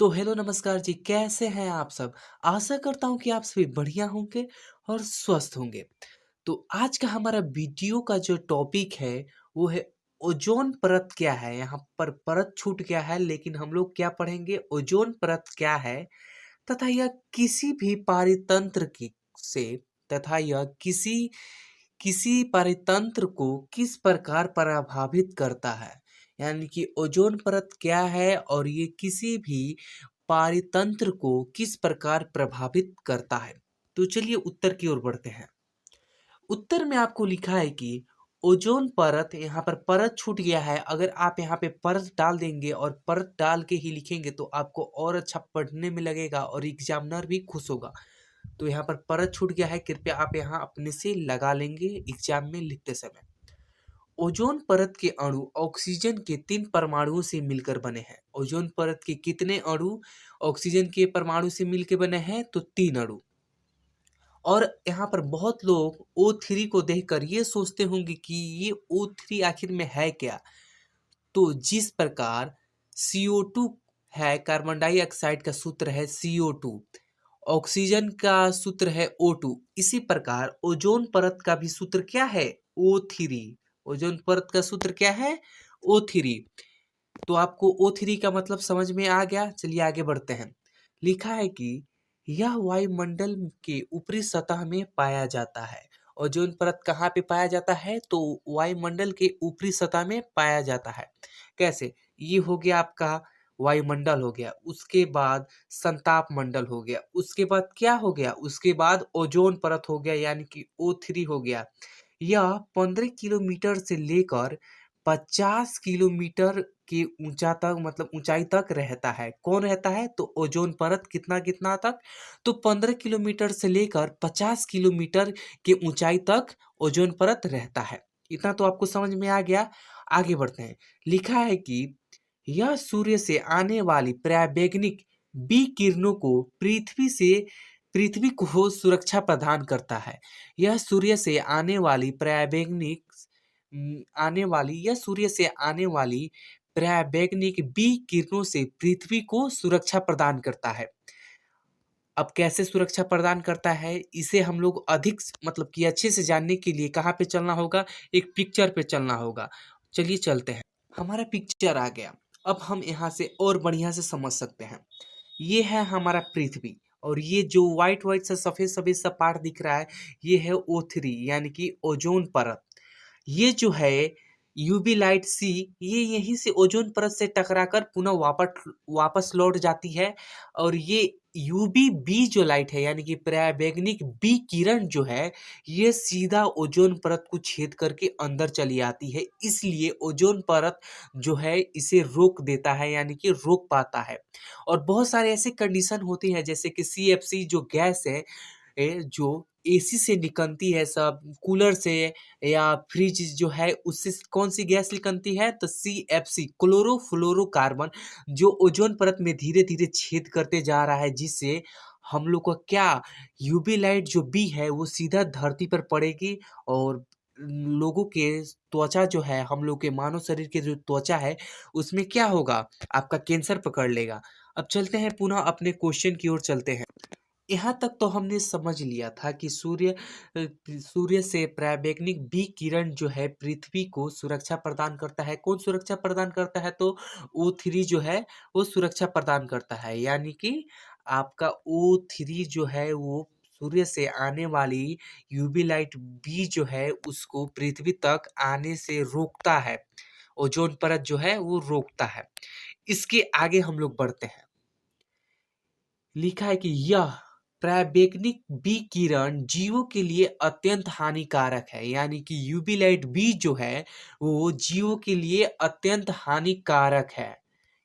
तो हेलो नमस्कार जी, कैसे हैं आप सब? आशा करता हूँ कि आप सभी बढ़िया होंगे और स्वस्थ होंगे। तो आज का हमारा वीडियो का जो टॉपिक है वो है ओजोन परत क्या है? यहाँ पर परत छूट गया है लेकिन हम लोग क्या पढ़ेंगे ओजोन परत क्या है तथा यह किसी भी पारितंत्र की से तथा यह किसी किसी पारितंत्र को किस प्रकार प्रभावित करता है। यानी कि ओजोन परत क्या है और ये किसी भी पारितंत्र को किस प्रकार प्रभावित करता है। तो चलिए उत्तर की ओर बढ़ते हैं। उत्तर में आपको लिखा है कि ओजोन परत, यहाँ पर परत छूट गया है। अगर आप यहाँ पे परत डाल देंगे और परत डाल के ही लिखेंगे तो आपको और अच्छा पढ़ने में लगेगा और एग्जामिनर भी खुश होगा। तो यहाँ पर परत छूट गया है, कृपया आप यहाँ अपने से लगा लेंगे एग्जाम में लिखते समय। ओजोन परत के अणु ऑक्सीजन के 3 परमाणुओं से मिलकर बने हैं। ओजोन परत के कितने अणु ऑक्सीजन के परमाणु से मिलकर बने हैं? तो 3 अणु। और यहाँ पर बहुत लोग O3 को देखकर ये सोचते होंगे कि ये O3 आखिर में है क्या? तो जिस प्रकार CO2 है, कार्बन डाइऑक्साइड का सूत्र है CO2, ऑक्सीजन का सूत्र है O2, इसी प्रकार ओजोन परत का भी सूत्र क्या है? O3। ओजोन परत का सूत्र क्या है? O3। तो आपको O3 का मतलब समझ में आ गया। चलिए आगे बढ़ते हैं। लिखा है कि यह वायुमंडल के ऊपरी सतह में पाया जाता है। ओजोन परत कहाँ पे पाया जाता है? तो वायुमंडल के ऊपरी सतह में पाया जाता है। कैसे? ये हो गया आपका वायुमंडल हो गया, उसके बाद संताप मंडल हो गया, उसके बाद क्या हो गया? उसके बाद ओजोन परत हो गया यानी कि O3 हो गया। यह 15 किलोमीटर से लेकर 50 किलोमीटर की ऊंचा तक, मतलब ऊंचाई तक रहता है। कौन रहता है? तो ओजोन परत कितना कितना तक? तो 15 किलोमीटर से लेकर 50 किलोमीटर की ऊंचाई तक ओजोन परत रहता है। इतना तो आपको समझ में आ गया। आगे बढ़ते हैं। लिखा है कि यह सूर्य से आने वाली पराबैंगनिक विकिरणों को पृथ्वी को सुरक्षा प्रदान करता है। यह सूर्य से आने वाली पराबैंगनिक यह सूर्य से आने वाली पराबैंगनिक विकिरणों से पृथ्वी को सुरक्षा प्रदान करता है। अब कैसे सुरक्षा प्रदान करता है, इसे हम लोग अधिक मतलब कि अच्छे से जानने के लिए कहाँ पे चलना होगा? एक पिक्चर पे चलना होगा। चलिए चलते हैं। हमारा पिक्चर आ गया। अब हम यहाँ से और बढ़िया से समझ सकते हैं। ये है हमारा पृथ्वी और ये जो व्हाइट व्हाइट सा सफेद सफेद सा पार्ट दिख रहा है ये है O3 यानी कि ओजोन परत। ये जो है यूवी लाइट सी, ये यहीं से ओजोन परत से टकराकर पुनः वापस वापस लौट जाती है। और ये यूवी बी जो लाइट है यानी कि पराबैंगनिक बी किरण जो है ये सीधा ओजोन परत को छेद करके अंदर चली आती है। इसलिए ओजोन परत जो है इसे रोक देता है यानी कि रोक पाता है। और बहुत सारे ऐसे कंडीशन होती हैं जैसे कि CFC जो गैस है जो एसी से निकलती है, सब कूलर से या फ्रिज जो है उससे कौन सी गैस निकलती है? तो CFC क्लोरोफ्लोरोकार्बन, जो ओजोन परत में धीरे धीरे छेद करते जा रहा है जिससे हम लोग का क्या यूवी लाइट जो बी है वो सीधा धरती पर पड़ेगी और लोगों के त्वचा जो है, हम लोग के मानव शरीर के जो त्वचा है उसमें क्या होगा? आपका कैंसर पकड़ लेगा। अब चलते हैं पुनः अपने क्वेश्चन की ओर चलते हैं। यहाँ तक तो हमने समझ लिया था कि सूर्य से पराबैंगनिक विकिरण जो है पृथ्वी को सुरक्षा प्रदान करता है। कौन सुरक्षा प्रदान करता है? तो O3 जो है वो सुरक्षा प्रदान करता है। यानी कि आपका O3 जो है वो सूर्य से आने वाली यूवी लाइट बी जो है उसको पृथ्वी तक आने से रोकता है। ओजोन परत जो है वो रोकता है। इसके आगे हम लोग बढ़ते हैं। लिखा है कि यह पराबैंगनिक विकिरण जीवों के लिए अत्यंत हानिकारक है। यानी कि यूवी लाइट बी जो है वो जीवों के लिए अत्यंत हानिकारक है।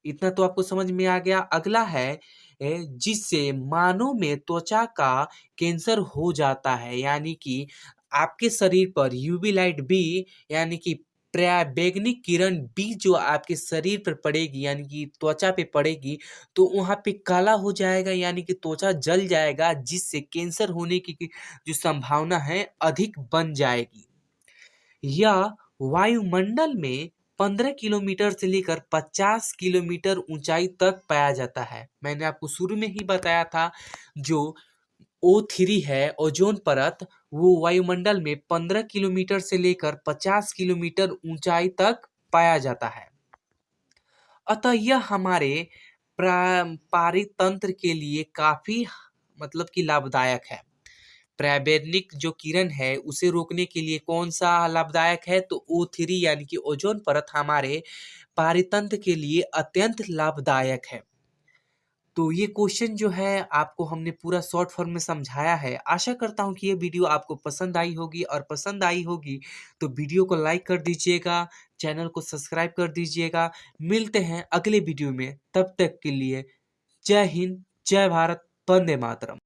इतना तो आपको समझ में आ गया। अगला है जिससे मानव में त्वचा का कैंसर हो जाता है। यानी कि आपके शरीर पर यूवी लाइट बी यानी कि पराबैंगनिक किरण बी जो आपके शरीर पर पड़ेगी यानी कि त्वचा पे पड़ेगी तो वहाँ पे काला हो जाएगा यानी कि त्वचा जल जाएगा जिससे कैंसर होने की जो संभावना है अधिक बन जाएगी। यह वायुमंडल में 15 किलोमीटर से लेकर 50 किलोमीटर ऊंचाई तक पाया जाता है। मैंने आपको शुरू में ही बताया था, जो O3 है, ओजोन परत, वो वायुमंडल में 15 किलोमीटर से लेकर 50 किलोमीटर ऊंचाई तक पाया जाता है। अतः यह हमारे पारितंत्र के लिए काफी मतलब कि लाभदायक है। पराबैंगनी जो किरण है उसे रोकने के लिए कौन सा लाभदायक है, तो O3 यानी कि ओजोन परत हमारे पारितंत्र के लिए अत्यंत लाभदायक है। तो ये क्वेश्चन जो है आपको हमने पूरा शॉर्ट फॉर्म में समझाया है। आशा करता हूँ कि ये वीडियो आपको पसंद आई होगी, और पसंद आई होगी तो वीडियो को लाइक कर दीजिएगा, चैनल को सब्सक्राइब कर दीजिएगा। मिलते हैं अगले वीडियो में, तब तक के लिए जय हिंद, जय भारत, वंदे मातरम।